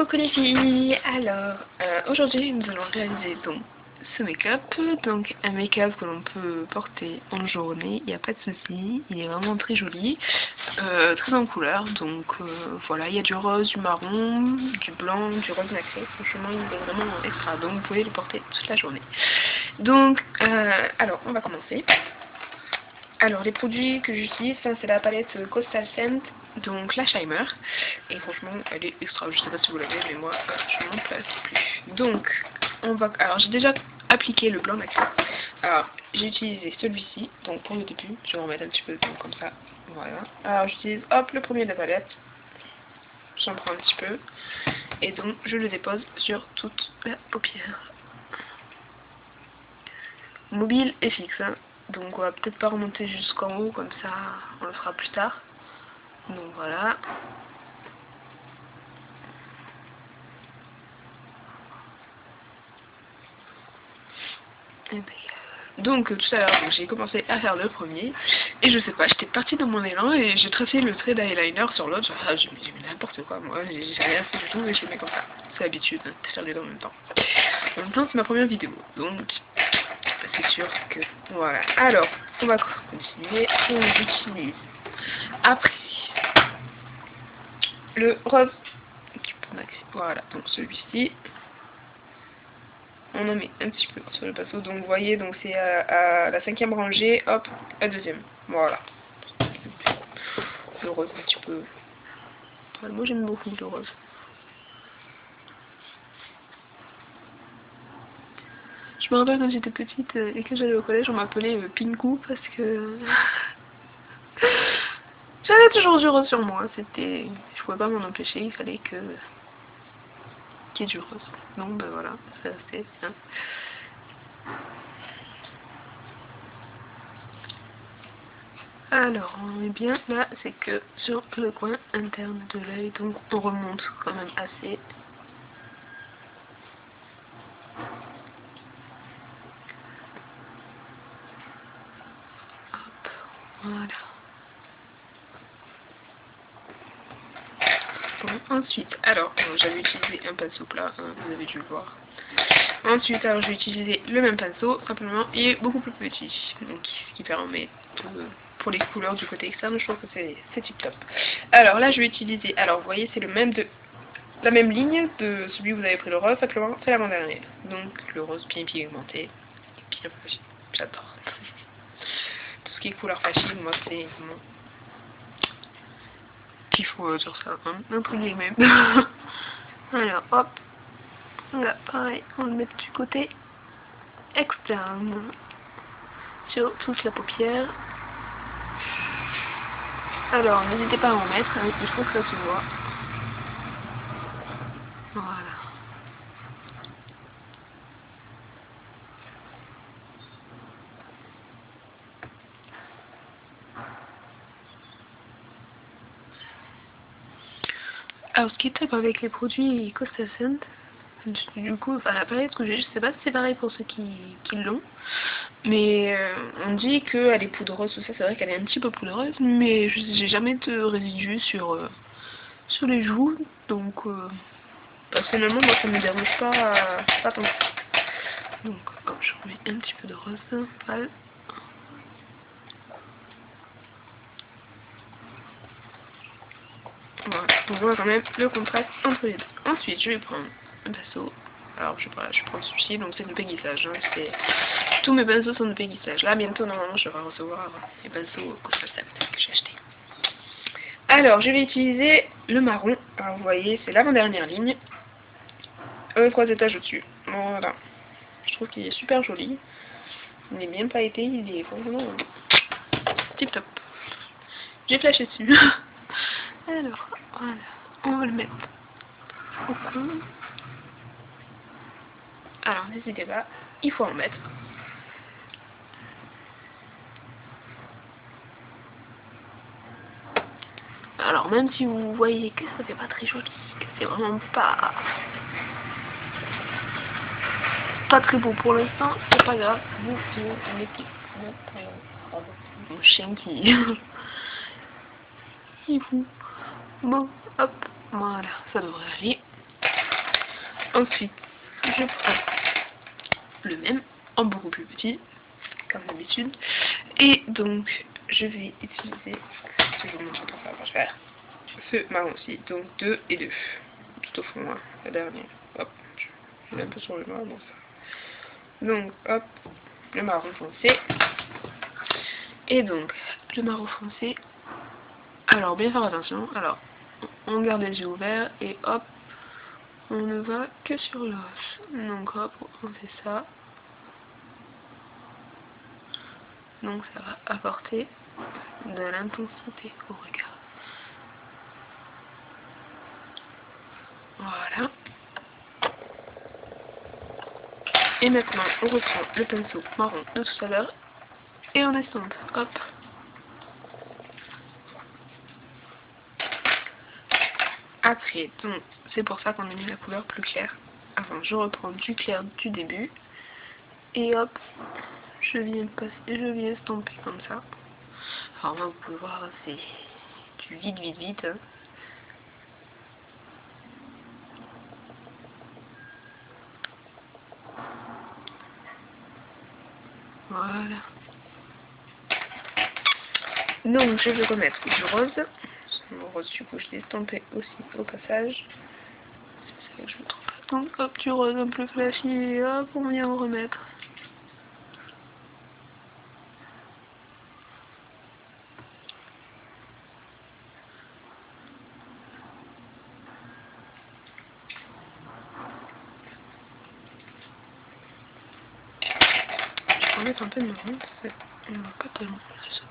Coucou les filles. Alors, aujourd'hui nous allons réaliser donc ce make-up, donc un make-up que l'on peut porter en journée, il n'y a pas de souci, il est vraiment très joli, très en couleur, donc voilà, il y a du rose, du marron, du blanc, du rose nacré, franchement il est vraiment extra, donc vous pouvez le porter toute la journée. Donc, alors on va commencer. Alors les produits que j'utilise, c'est la palette Coastal Scent, donc la Shimer, et franchement elle est extra, je sais pas si vous l'avez mais moi je m'en place plus. Donc on va, alors j'ai déjà appliqué le blanc nacré, alors j'ai utilisé celui-ci, donc pour le début, je vais en mettre un petit peu donc, comme ça, voilà. Alors j'utilise hop le premier de la palette, j'en prends un petit peu, et donc je le dépose sur toute la paupière. Mobile et fixe, hein. Donc on va peut-être pas remonter jusqu'en haut, comme ça on le fera plus tard. Donc voilà. Donc tout à l'heure j'ai commencé à faire le premier et je sais pas, j'étais partie dans mon élan et j'ai tracé le trait d'eyeliner sur l'autre. Enfin, j'ai mis n'importe quoi, moi j'ai rien fait du tout et je mets comme ça. C'est l'habitude de faire les deux en même temps. En même temps c'est ma première vidéo, donc c'est sûr que voilà. Alors on va continuer. On utilise après le rose. Voilà, donc celui-ci. On en met un petit peu sur le pinceau, donc vous voyez, donc c'est à la 5e rangée, hop, la 2e, voilà. Le rose un petit peu. Voilà, moi j'aime beaucoup le rose. Je me rappelle quand j'étais petite et que j'allais au collège, on m'appelait Pinkou parce que j'avais toujours du rose sur moi. C'était, je pouvais pas m'en empêcher, il fallait que qu'il y ait du rose. Donc ben voilà, c'est assez bien. Alors on est bien là, c'est que sur le coin interne de l'œil, donc on remonte quand même assez. Hop, voilà. Bon, ensuite, alors j'avais utilisé un pinceau plat, hein, vous avez dû le voir. Ensuite, alors j'ai utilisé le même pinceau, simplement il est beaucoup plus petit, donc ce qui permet pour les couleurs du côté externe, je trouve que c'est tip top. Alors là, je vais utiliser, alors vous voyez, c'est le même la même ligne de celui où vous avez pris le rose, simplement c'est l'avant-dernier. Donc le rose bien pigmenté, bien facile, j'adore. Tout ce qui est couleur facile, moi c'est mon qu'il faut sur ça, hein, entre guillemets. Alors hop, là pareil, on le met du côté externe sur toute la paupière. Alors n'hésitez pas à en mettre, hein, il faut que ça se voit. Voilà. Alors ce qui est top avec les produits Coastal Scent, du coup, enfin la palette que j'ai, je sais pas si c'est pareil pour ceux qui l'ont, mais on dit qu'elle est poudreuse, tout ça, c'est vrai qu'elle est un petit peu poudreuse, mais j'ai jamais de résidus sur les joues, donc personnellement moi ça me dérange pas tant. Donc hop, je remets un petit peu de rose pâle. Voilà, on voit quand même le contraste entre les deux. Ensuite, je vais prendre un pinceau. Alors, je prends celui-ci, donc c'est de péguissage. Hein. Tous mes pinceaux sont de péguissage. Là, bientôt, normalement, je vais recevoir les pinceaux Coastal Scent que j'ai acheté. Alors, je vais utiliser le marron. Alors, vous voyez, c'est l'avant-dernière ligne. 3 étages au-dessus. Voilà. Je trouve qu'il est super joli. Il n'est bien pailleté, il est vraiment tip top. J'ai flashé dessus. Alors, voilà, on va le mettre au cou. Alors, n'hésitez pas, il faut en mettre. Alors, même si vous voyez que ça fait pas très joli, que c'est vraiment pas très beau pour l'instant, c'est pas grave, vous mettez mon chien qui il est fou. Bon, hop, voilà, ça devrait aller. Ensuite, je prends le même en beaucoup plus petit, comme d'habitude. Et donc, je vais utiliser, je vous montre comment ça va faire, ce marron-ci, donc 2 et 2, tout au fond, hein, la dernière. Hop, je vais un peu sur le noir, bon ça. Donc, hop, le marron foncé. Et donc, le marron foncé, alors bien faire attention, alors, on garde les yeux ouverts et hop, on ne va que sur l'os. Donc hop, on fait ça. Donc ça va apporter de l'intensité au regard. Voilà. Et maintenant, on reprend le pinceau marron de tout à l'heure et on estompe. Hop. Après, donc, c'est pour ça qu'on a mis la couleur plus claire. Avant, je reprends du clair du début. Et hop, je viens estomper comme ça. Alors là, vous pouvez voir, c'est du vite. Hein. Voilà. Donc, je vais remettre du rose. Mon rose, du coup, je l'ai estampé aussi au passage. C'est ça que je me trompe. Donc, hop, du rose un peu flashy. Et hop, on vient en remettre. Je vais remettre un peu de marron. On va pas tellement de ce côté.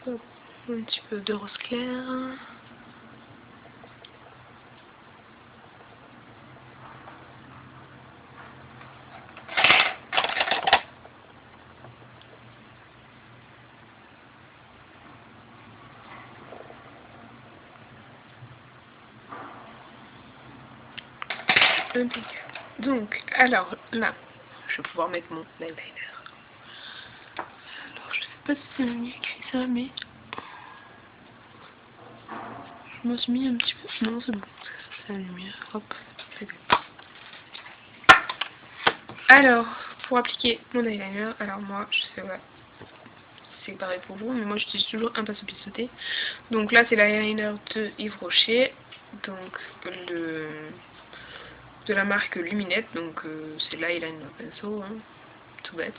Hop, un petit peu de rose clair. Donc, alors là, je vais pouvoir mettre mon eyeliner. Alors, je sais pas si c'est mieux écrit ça, mais je me suis mis un petit peu. Non, c'est bon, ça allait mieux. Hop, c'est bon. Alors, pour appliquer mon eyeliner, alors moi, je sais pas, c'est pareil pour vous, mais moi j'utilise toujours un pinceau pissoté. Donc là, c'est l'eyeliner de Yves Rocher, donc de la marque Luminette, donc c'est l'eyeliner pinceau, hein, tout bête.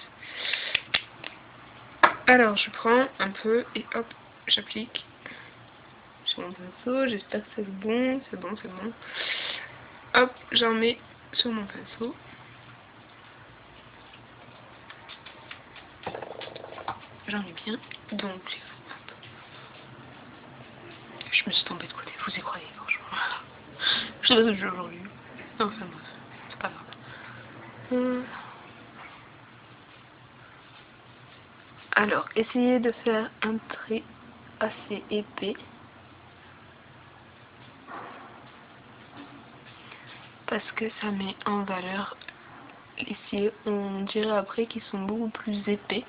Alors je prends un peu et hop, j'applique sur mon pinceau, j'espère que c'est bon, c'est bon. Hop, j'en mets sur mon pinceau. J'en mets bien, donc hop. Je me suis tombée de côté, vous y croyez franchement. Je sais pas ce que je joue aujourd'hui. Enfin bref, c'est pas grave. Alors, essayez de faire un trait assez épais. Parce que ça met en valeur les cils, on dirait après qu'ils sont beaucoup plus épais,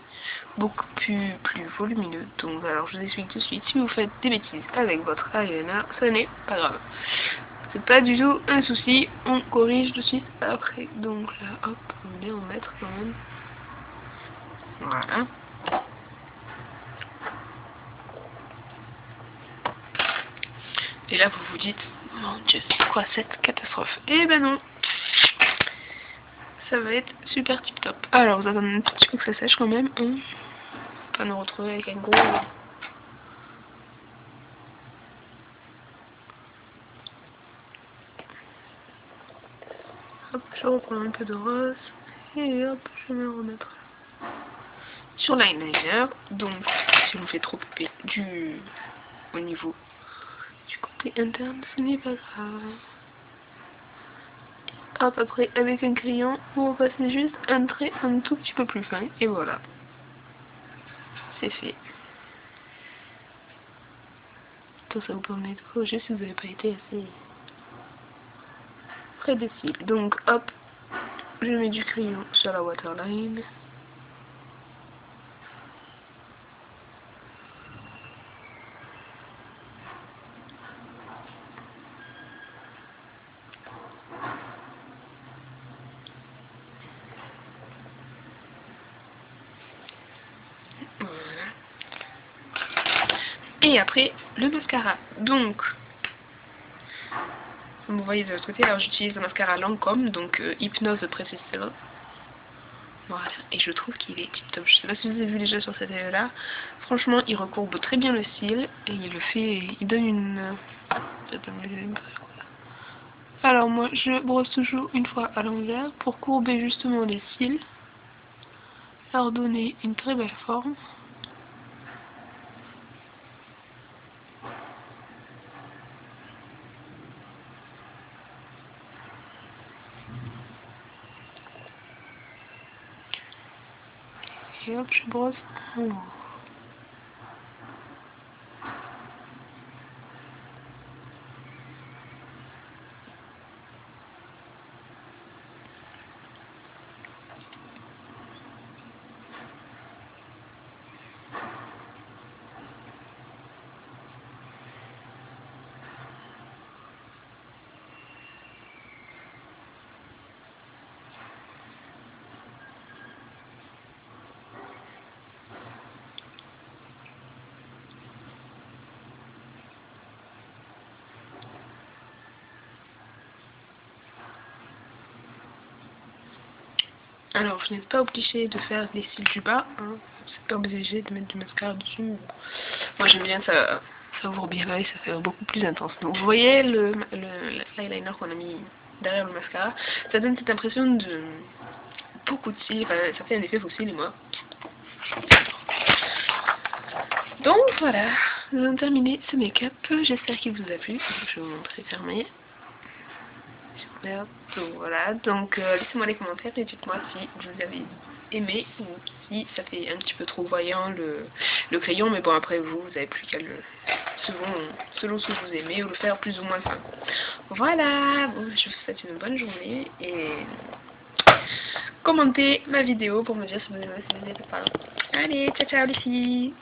beaucoup plus volumineux. Donc alors je vous explique tout de suite, si vous faites des bêtises avec votre eyeliner, ce n'est pas grave. C'est pas du tout un souci, on corrige de suite après. Donc là, hop, on vient en mettre quand même. Voilà. Et là vous vous dites, mon Dieu, c'est quoi cette catastrophe? Eh ben non, ça va être super tip top. Alors vous attendez un petit peu que ça sèche quand même, hein. Pas nous retrouver avec un gros... Hop, je reprends un peu de rose et hop, je vais remettre sur l'eyeliner. Donc, si on fait trop épais au niveau du côté interne, ce n'est pas grave. Hop, après avec un crayon, vous repassez juste un trait un tout petit peu plus fin et voilà. C'est fait. Tout ça vous permet de corriger si vous n'avez pas été assez près des cils. Donc hop, je mets du crayon sur la waterline. Voilà. Et après, le mascara. Donc, comme vous voyez de l'autre côté, alors j'utilise le mascara Lancôme, donc Hypnose de Precision. Voilà, et je trouve qu'il est tip top. Je sais pas si vous avez vu déjà sur cette là. Franchement, il recourbe très bien le cil et il le fait, il donne une. Alors moi, je brosse toujours une fois à l'envers pour courber justement les cils, leur donner une très belle forme. Et hop, je brosse en haut. Alors, je n'ai pas obligé de faire les cils du bas, hein. C'est pas obligé de mettre du mascara dessus. Moi j'aime bien, ça ouvre bien l'œil, ça fait beaucoup plus intense. Donc vous voyez l'eyeliner qu'on a mis derrière le mascara, ça donne cette impression de beaucoup de cils, enfin, ça fait un effet faux cils, moi. Donc voilà, nous avons terminé ce make-up, j'espère qu'il vous a plu, je vais vous montrer fermé. Donc voilà, donc laissez-moi les commentaires et dites-moi si vous avez aimé ou si ça fait un petit peu trop voyant le crayon, mais bon après vous avez plus qu'à le selon ce que vous aimez ou le faire plus ou moins fin. Voilà, bon, je vous souhaite une bonne journée et commentez ma vidéo pour me dire si vous aimez cette vidéo ou pas. Allez, ciao ciao les filles.